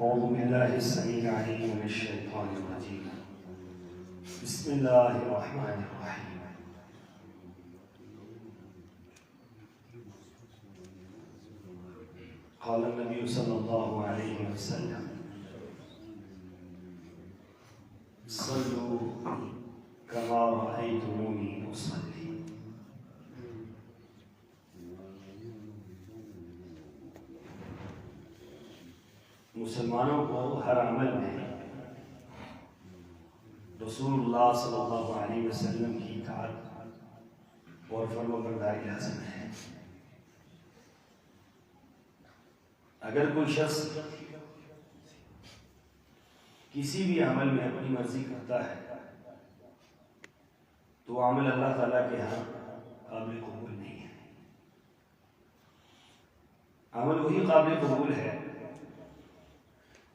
أعوذ بالله السميع العليم من الشيطان الرجيم. بسم الله الرحمن الرحيم. قال النبي صلى الله عليه وسلم: صلوا كما رأيتموني أصلي. مسلمانوں کو ہر عمل میں رسول اللہ صلی اللہ علیہ وسلم کی اطاعت اور فرمانبرداری لازم ہے۔ اگر کوئی شخص کسی بھی عمل میں اپنی مرضی کرتا ہے تو وہ عمل اللہ تعالیٰ کے ہاں قابل قبول نہیں ہے۔ عمل وہی قابل قبول ہے،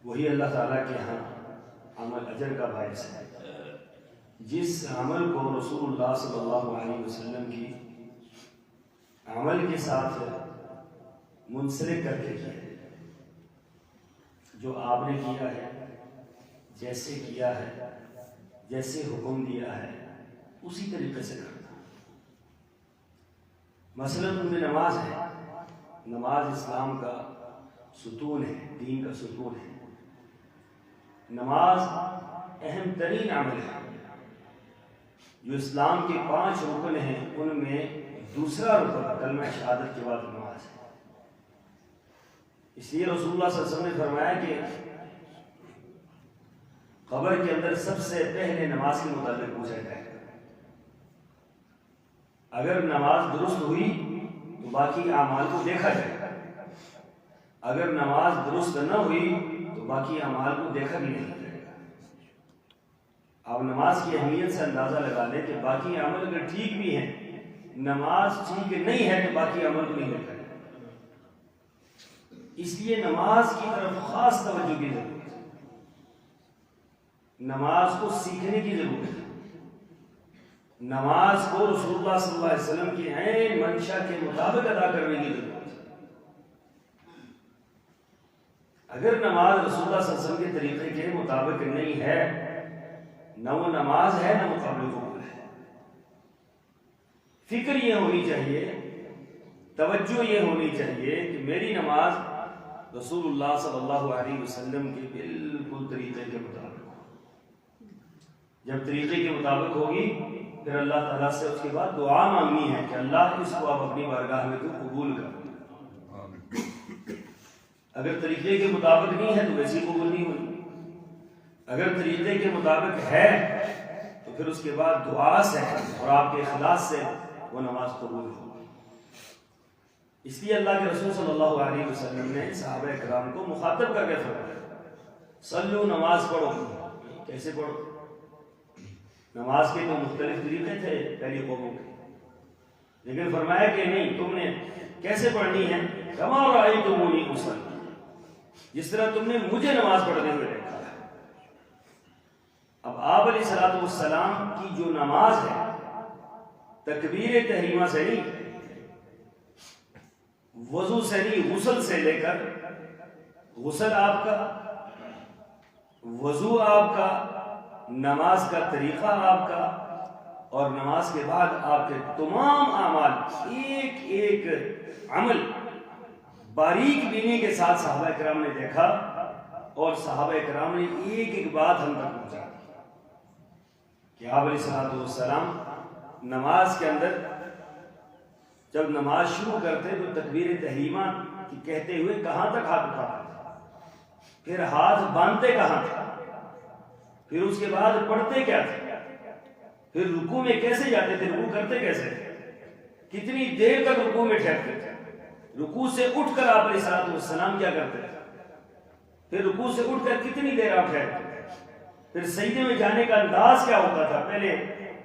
وہی اللہ تعالیٰ کے ہاں عمل اجر کا باعث ہے، جس عمل کو رسول اللہ صلی اللہ علیہ وسلم کی عمل کے ساتھ منسلک کر کے کیا ہے، جو آپ نے کیا ہے، جیسے کیا ہے، جیسے حکم دیا ہے، اسی طریقے سے کرنا۔ مثلاً نماز ہے، نماز اسلام کا ستون ہے، دین کا ستون ہے۔ نماز اہم ترین عمل ہے، جو اسلام کے 5 رکن ہیں، ان میں دوسرا رکن کلمہ شہادت کے بعد نماز ہے۔ اس لیے رسول اللہ صلی اللہ علیہ وسلم نے فرمایا کہ قبر کے اندر سب سے پہلے نماز کے متعلق پوچھا جائے گا۔ اگر نماز درست ہوئی تو باقی اعمال کو دیکھا جائے گا، اگر نماز درست نہ ہوئی تو باقی اعمال کو دیکھا بھی نہیں جائے گا۔ آپ نماز کی اہمیت سے اندازہ لگا لیں کہ باقی عمل اگر ٹھیک بھی ہیں، نماز ٹھیک نہیں ہے تو باقی عمل کو نہیں دیکھا جائے گا۔ اس لیے نماز کی طرف خاص توجہ کی ضرورت ہے، نماز کو سیکھنے کی ضرورت ہے، نماز کو رسول اللہ صلی اللہ علیہ وسلم کی عین منشا کے مطابق ادا کرنے کی ضرورت ہے۔ اگر نماز رسول اللہ صلی اللہ علیہ وسلم کے طریقے کے مطابق نہیں ہے، نہ وہ نماز ہے نہ وہ قابل قبول ہے۔ فکر یہ ہونی چاہیے، توجہ یہ ہونی چاہیے کہ میری نماز رسول اللہ صلی اللہ علیہ وسلم کے بالکل طریقے کے مطابق ہو۔ جب طریقے کے مطابق ہوگی پھر اللہ تعالیٰ سے اس کے بعد دعا مانگنی ہے کہ اللہ اس کو آپ اپنی بارگاہ میں تو قبول کر۔ اگر طریقے کے مطابق نہیں ہے تو ویسی قبول نہیں ہوگی، اگر طریقے کے مطابق ہے تو پھر اس کے بعد دعا سے اور آپ کے اخلاص سے وہ نماز قبول ہوگی۔ اس لیے اللہ کے رسول صلی اللہ علیہ وسلم نے صحابہ کرام کو مخاطب کر کے فرمایا: صلو، نماز پڑھو۔ کیسے پڑھو؟ نماز کے تو مختلف طریقے تھے پہلی قوموں کے، لیکن فرمایا کہ نہیں، تم نے کیسے پڑھنی ہے؟ کما رأیتمونی اصلی، جس طرح تم نے مجھے نماز پڑھنے ہوئے دیکھا ہے۔ اب آپ علیہ الصلوۃ والسلام کی جو نماز ہے، تکبیر تحریمہ سے نہیں، وضو سے نہیں، غسل سے لے کر، غسل آپ کا، وضو آپ کا، نماز کا طریقہ آپ کا، اور نماز کے بعد آپ کے تمام اعمال، ایک ایک عمل باریک بینی کے ساتھ صحابہ کرام نے دیکھا، اور صحابہ کرام نے ایک ایک بات ہم تک پہنچا دی کہ آپ علیہ الصلوۃ والسلام نماز کے اندر جب نماز شروع کرتے تو تکبیر تحریمہ کی کہتے ہوئے کہاں تک ہاتھ اٹھاتے، پھر ہاتھ باندھتے کہاں تھے، پھر اس کے بعد پڑھتے کیا تھے، پھر رکوع میں کیسے جاتے تھے، رکوع کرتے کیسے تھے، کتنی دیر تک رکوع میں ٹھہرتے تھے، رکوع سے اٹھ کر آپ علیہ الصلوۃ والسلام کیا کرتے تھے، پھر رکوع سے اٹھ کر کتنی دیر آپ ٹھہرتے تھے، پھر سجدے میں جانے کا انداز کیا ہوتا تھا، پہلے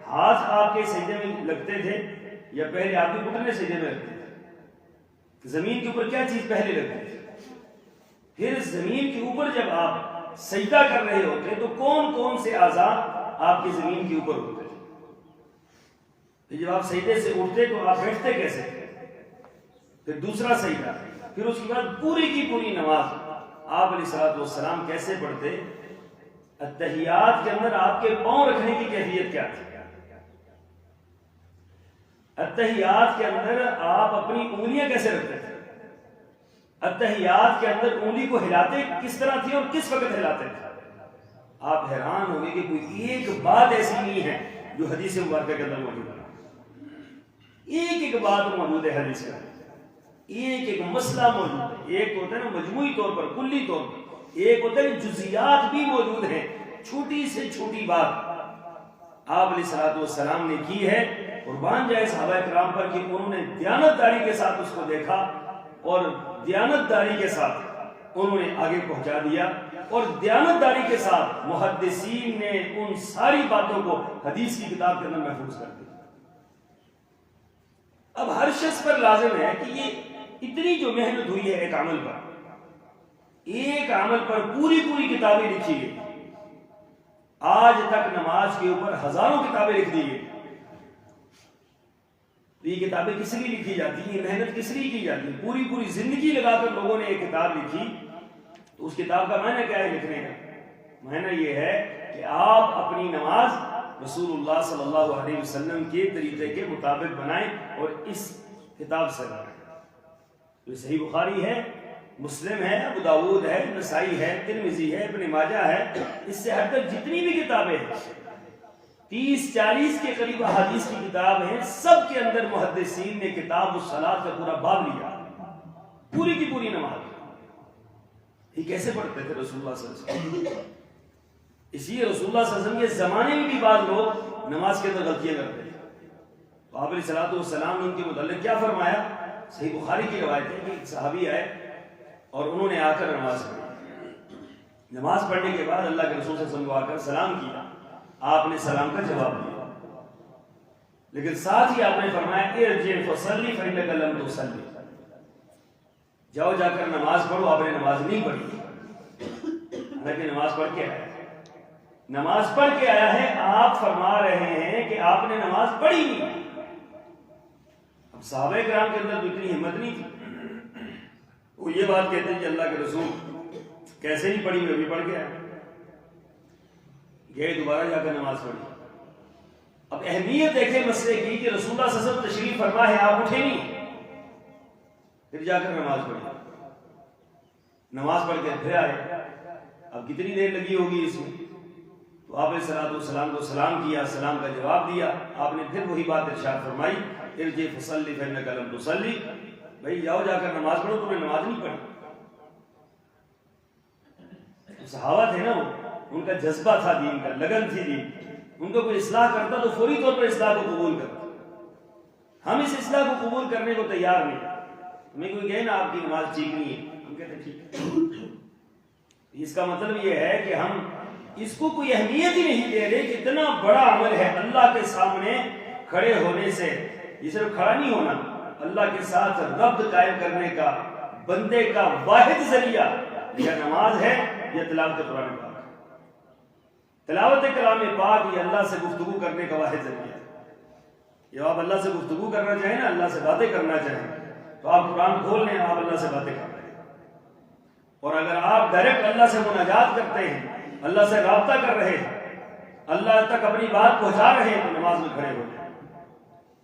ہاتھ آپ کے سجدے میں لگتے تھے یا پہلے آپ کے گھٹنے سجدے میں لگتے تھے، زمین کے اوپر کیا چیز پہلے لگتی تھی، پھر زمین کے اوپر جب آپ سجدہ کر رہے ہوتے تو کون کون سے اعضاء آپ کی زمین کے اوپر ہوتے تھے، جب آپ سجدے سے اٹھتے تو آپ بیٹھتے کیسے، پھر دوسرا سجدہ، پھر اس کے بعد پوری کی پوری نماز آپ علیہ السلام کیسے پڑھتے؟ اتحیات کے اندر آپ کے پاؤں رکھنے کی کیفیت کیا تھی؟ اتحیات کے اندر آپ اپنی انگلیاں کیسے رکھتے تھے؟ اتحیات کے اندر انگلی کو ہلاتے کس طرح تھی اور کس وقت ہلاتے تھے؟ آپ حیران ہوں گے کہ کوئی ایک بات ایسی نہیں ہے جو حدیث مبارکہ کے اندر موجود ہے. ایک بات موجود ہے حدیث کے اندر، ایک مسئلہ موجود ہے. ایک ہوتا ہے نا مجموعی طور پر، کلی طور پر، ایک ہوتا ہے جزیات بھی موجود ہیں. چھوٹی سے چھوٹی بات آپ علیہ السلام نے کی ہے. قربان جائے صحابہ کرام پر کہ انہوں نے دیانتداری کے ساتھ اس کو دیکھا اور دیانتداری کے ساتھ انہوں نے آگے پہنچا دیا، اور دیانتداری کے ساتھ محدثین نے ان ساری باتوں کو حدیث کی کتاب کے اندر محفوظ کر دیا. اب ہر شخص پر لازم ہے کہ یہ اتنی جو محنت ہوئی ہے ایک عمل پر پوری کتابیں لکھی گئی. آج تک نماز کے اوپر ہزاروں کتابیں لکھ دی گئی. یہ کتابیں کس لیے لکھی جاتی ہیں؟ یہ محنت کس لیے کی جاتی ہے؟ پوری زندگی لگا کر لوگوں نے ایک کتاب لکھی. تو اس کتاب کا معنی کیا ہے لکھنے کا؟ معنی یہ ہے کہ آپ اپنی نماز رسول اللہ صلی اللہ علیہ وسلم کے طریقے کے مطابق بنائیں اور اس کتاب سے بنائیں. تو صحیح بخاری ہے، مسلم ہے، ابو داؤد ہے، نسائی ہے، ترمذی ہے، ابن ماجہ ہے. اس سے ہٹ کر جتنی بھی کتابیں ہیں 30-40 کے قریب احادیث کی کتاب ہیں، سب کے اندر محدثین نے کتاب الصلاۃ کا پورا باب لیا. پوری کی پوری نماز یہ کیسے پڑھتے تھے رسول اللہ صلی اللہ علیہ وسلم. اس لیے رسول اللہ صلی اللہ علیہ وسلم کے زمانے میں بھی بعض لوگ نماز کے اندر غلطیاں کرتے ہیں. تو آپ علیہ السلام نے ان کے متعلق کیا فرمایا؟ صحیح بخاری کی روایت ہے کہ ایک صحابی آئے اور انہوں نے آ کر نماز پڑھی. نماز پڑھنے کے بعد اللہ کے رسول صلی اللہ علیہ وسلم کو آ کر سلام کیا. آپ نے سلام کا جواب دیا، لیکن ساتھ ہی آپ نے فرمایا ارجع فصلی فإنک لم تصلی، جاؤ جا کر نماز پڑھو. آپ نے نماز نہیں پڑھی، حالانکہ نماز پڑھ کے آیا ہے. آپ فرما رہے ہیں کہ آپ نے نماز پڑھی نہیں. اب صحابہ کرام کے اندر تو اتنی ہمت نہیں تھی، وہ یہ بات کہتے ہیں کہ اللہ کے رسول کیسے نہیں پڑھی، میں بھی پڑھ کے آیا. گئے دوبارہ جا کر نماز پڑھی. اب اہمیت دیکھیں مسئلے کی کہ رسول اللہ صلی اللہ علیہ وسلم تشریف فرما ہے، آپ اٹھے نہیں، پھر جا کر نماز پڑھی. نماز پڑھ کے پھر آئے. اب کتنی دیر لگی ہوگی اس میں؟ تو آپ علیہ السلام کو سلام کیا، سلام کا جواب دیا. آپ نے پھر وہی بات ارشاد فرمائی ارجع فصلی فإنک لم تصلی، بھائی جاؤ جا کر نماز پڑھو، تم نے نماز نہیں پڑھی. صحابہ تھے نا، ان کا جذبہ تھا دین کا، لگن تھی دین. ان کو کوئی اصلاح کرتا تو فوری طور پر اصلاح کو قبول کرتا. ہم اس اصلاح کو قبول کرنے کو تیار نہیں. ہمیں کوئی کہے نا آپ کی نماز ٹھیک نہیں ہے، ہم کہتے ہیں ٹھیک ہے. اس کا مطلب یہ ہے کہ ہم اس کو کوئی اہمیت ہی نہیں دے رہے کہ اتنا بڑا عمل ہے. اللہ کے سامنے کھڑے ہونے سے، یہ صرف کھڑا نہیں ہونا، اللہ کے ساتھ ربط قائم کرنے کا بندے کا واحد ذریعہ یا نماز ہے یا تلاوت قرآن پاک. تلاوت کلام پاک یہ اللہ سے گفتگو کرنے کا واحد ذریعہ ہے. جب آپ اللہ سے گفتگو کرنا چاہیں نا، اللہ سے باتیں کرنا چاہیں، تو آپ قرآن کھول لیں، آپ اللہ سے باتیں کر رہے ہیں. اور اگر آپ ڈائریکٹ اللہ سے مناجات کرتے ہیں، اللہ سے رابطہ کر رہے ہیں، اللہ تک اپنی بات پہنچا رہے ہیں، تو نماز میں کھڑے ہو جائیں.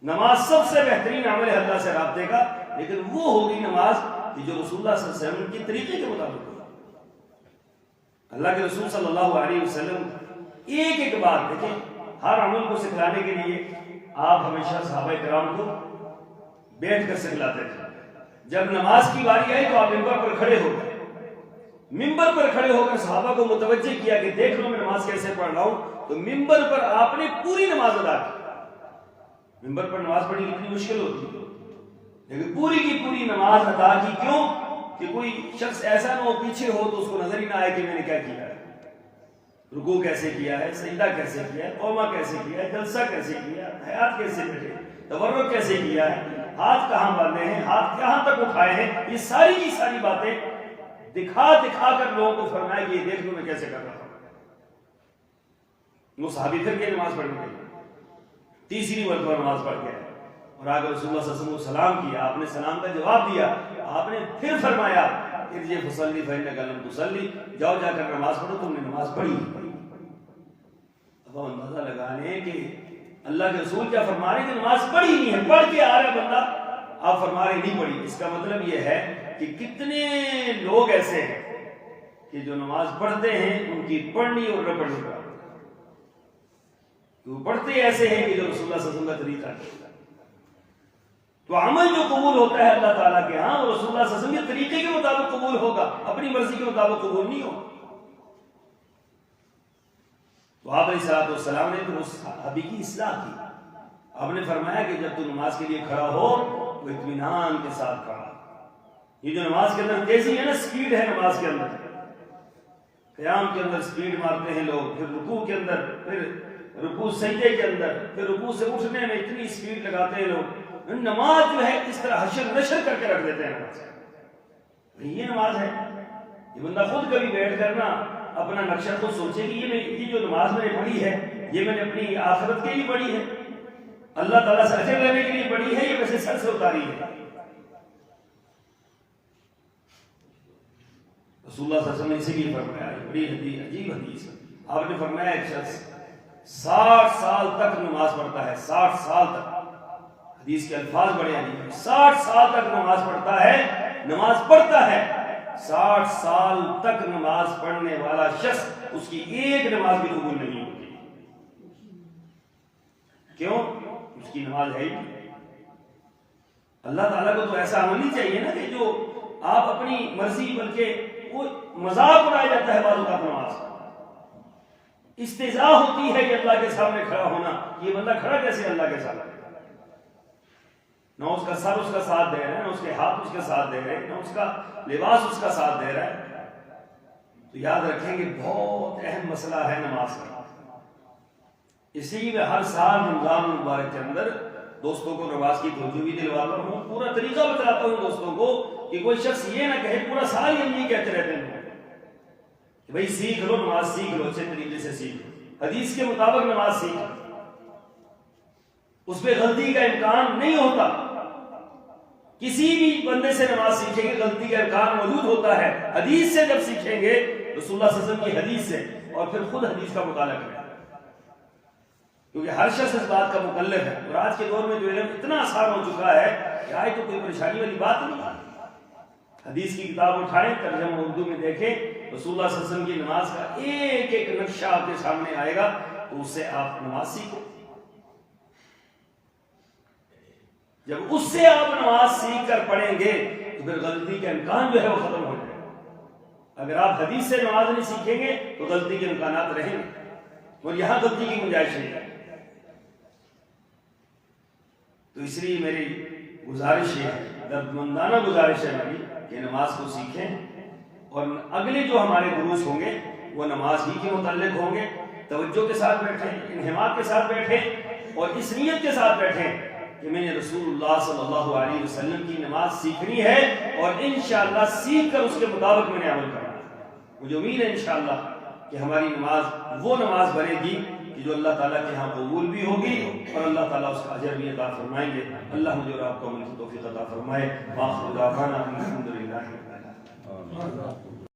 نماز سب سے بہترین عمل ہے اللہ سے رابطے کا، لیکن وہ ہوگی نماز کہ جو رسول اللہ صلی اللہ علیہ وسلم کے طریقے کے مطابق ہوگا. اللہ کے رسول صلی اللہ علیہ وسلم ایک بات دیکھیں، ہر عمل کو سکھلانے کے لیے آپ ہمیشہ صحابہ کرام کو بیٹھ کر سکھلاتے تھے. جب نماز کی باری آئی تو آپ ممبر پر کھڑے ہو گئے. ممبر پر کھڑے ہو کر صحابہ کو متوجہ کیا کہ دیکھ لو میں نماز کیسے پڑھ رہا ہوں. تو ممبر پر آپ نے پوری نماز ادا کی. ممبر پر نماز پڑھنی اتنی مشکل ہوتی ہے، لیکن پوری کی پوری نماز ادا کی. کیوں؟ کہ کوئی شخص ایسا نہ ہو پیچھے ہو تو اس کو نظر ہی نہ آئے کہ میں نے کیا کیا ہے. رکوع کیسے کیا ہے، سجدہ کیسے کیا ہے، قومہ کیسے کیا ہے، جلسہ کیسے کیا ہے، حیات کیسے بیٹھے، تورک کیسے کیا ہے، ہاتھ کہاں باندھے ہیں، ہاتھ کہاں تک اٹھائے ہیں. یہ ساری کی ساری باتیں دکھا کر لوگوں کو فرمایا کہ یہ دیکھ لو میں کیسے کر رہا ہوں. وہ صحابی پھر کے نماز پڑھنے کے تیسری مرتبہ نماز پڑھ کے اور آگے رسول اللہ صلی اللہ علیہ وسلم کو سلام کیا. آپ نے سلام کا جواب دیا. آپ نے پھر فرمایا ارجع فصلی فإنک لم تصلی، جاؤ جا کر نماز پڑھو، تم نے نماز پڑھی۔ اب اندازہ لگانے کہ اللہ کے رسول کیا فرما رہے ہیں کہ نماز پڑھی نہیں ہے، پڑھ کے آ رہا ہے بندہ، آپ فرما رہے نہیں پڑھی۔ اس کا مطلب یہ ہے کہ کتنے لوگ ایسے ہیں کہ جو نماز پڑھتے ہیں ان کی پڑھنی اور نہ پڑھنی کا، وہ پڑھتے ایسے ہیں کہ جو رسول اللہ صلی اللہ علیہ وسلم کا طریقہ ہے۔ تو عمل جو قبول ہوتا ہے اللہ تعالیٰ کے ہاں وہ رسول اللہ صلی اللہ علیہ وسلم کے طریقے کے مطابق قبول ہوگا، اپنی مرضی کے مطابق قبول نہیں ہوگا۔ تو آپ علیہ الصلوۃ والسلام نے پھر اس صحابی کی اصلاح کی۔ آپ نے فرمایا کہ جب تو نماز کے لیے کھڑا ہو تو اطمینان کے ساتھ کھڑا۔ یہ جو نماز کے اندر تیزی ہے نا، سپیڈ ہے نماز کے اندر، قیام کے اندر سپیڈ مارتے ہیں لوگ، پھر رکوع کے اندر، پھر رکوع سجدے کے اندر، پھر رکوع سے اٹھنے میں اتنی سپیڈ لگاتے ہیں لوگ، نماز جو ہے اس طرح حشر نشر کر کے رکھ دیتے ہیں نماز۔ یہ نماز ہے؟ یہ بندہ خود کبھی بیٹھ کر نا اپنا نقشہ خود سوچے کہ یہ جو نماز میں نے پڑھی ہے یہ میں نے اپنی آخرت کے لیے پڑھی ہے، اللہ تعالیٰ سے اجر لینے کے لیے پڑھی ہے، یہ ویسے سر سے اتاری ہے۔ رسول اللہ صلی اللہ علیہ وسلم نے اسی لیے فرمایا، بڑی عجیب حدیث، آپ نے فرمایا ایک شخص 60 سال تک نماز پڑھتا ہے، 60 سال تک، حدیث کے الفاظ بڑے عجیب ہیں، 60 سال تک نماز پڑھتا ہے، نماز پڑھتا ہے، 60 سال تک نماز پڑھنے والا شخص اس کی ایک نماز بھی قبول نہیں ہوتی۔ کیوں؟ اس کی نماز ہے ہی نہیں۔ اللہ تعالیٰ کو تو ایسا عمل نہیں چاہیے نا کہ جو آپ اپنی مرضی، بلکہ وہ مذاق اڑایا جاتا ہے بعض اوقات نماز کا، استہزاء ہوتی ہے کہ اللہ کے سامنے کھڑا ہونا، یہ بندہ کھڑا کیسے اللہ کے سامنے؟ نہ اس کا سر اس کا ساتھ دے رہا ہے، نہ اس کے ہاتھ اس کا ساتھ دے رہے ہیں، نہ اس کا لباس اس کا ساتھ دے رہا ہے۔ تو یاد رکھیں کہ بہت اہم مسئلہ ہے نماز کا۔ اسی لیے میں ہر سال رمضان المبارک کے اندر دوستوں کو نماز کی توجہ بھی دلواتا ہوں، پورا طریقہ بتلاتا ہوں دوستوں کو کہ کوئی شخص یہ نہ کہے پورا سال ہم یہ کہتے رہتے ہیں کہ بھائی سیکھ لو نماز، سیکھ لو، اچھے طریقے سے سیکھ لو، حدیث کے مطابق نماز سیکھ لو، اس پہ غلطی کا امکان نہیں ہوتا۔ کسی بھی بندے سے نماز سیکھیں گے غلطی کا امکان موجود ہوتا ہے، حدیث سے جب سیکھیں گے رسول اللہ صلی اللہ علیہ وسلم کی حدیث سے، اور پھر خود حدیث کا مطالعہ کریں، کیونکہ ہر شخص اس بات کا مکلف ہے۔ اور آج کے دور میں جو علم اتنا آسان ہو چکا ہے کہ آج تو کوئی پریشانی والی بات نہیں ہے۔ حدیث کی کتاب اٹھائیں، ترجمہ اردو میں دیکھیں، رسول اللہ صلی اللہ علیہ وسلم کی نماز کا ایک ایک نقشہ آپ کے سامنے آئے گا، تو اس سے آپ نماز سیکھو۔ جب اس سے آپ نماز سیکھ کر پڑھیں گے تو پھر غلطی کا امکان جو ہے وہ ختم ہو جائے گا۔ اگر آپ حدیث سے نماز نہیں سیکھیں گے تو غلطی کے امکانات رہیں گے، اور یہاں غلطی کی گنجائش نہیں ہے۔ تو اس لیے میری گزارش ہے، دردمندانہ گزارش ہے میری، کہ نماز کو سیکھیں، اور اگلے جو ہمارے دروس ہوں گے وہ نماز ہی کے متعلق ہوں گے۔ توجہ کے ساتھ بیٹھیں، انہماک کے ساتھ بیٹھیں، اور اس نیت کے ساتھ بیٹھیں کہ میں نے رسول اللہ صلی اللہ علیہ وسلم کی نماز سیکھنی ہے، اور انشاءاللہ سیکھ کر اس کے مطابق میں نے عمل کرنا ہے۔ مجھے امید ہے انشاءاللہ کہ ہماری نماز وہ نماز بنے گی کہ جو اللہ تعالیٰ کے ہاں قبول بھی ہوگی، اور اللہ تعالیٰ اس کا اجر بھی عطا فرمائیں گے۔ اللہ مجھے اور آپ کو عمل کی توفیق عطا فرمائے۔ وآخر دعوانا الحمدللہ۔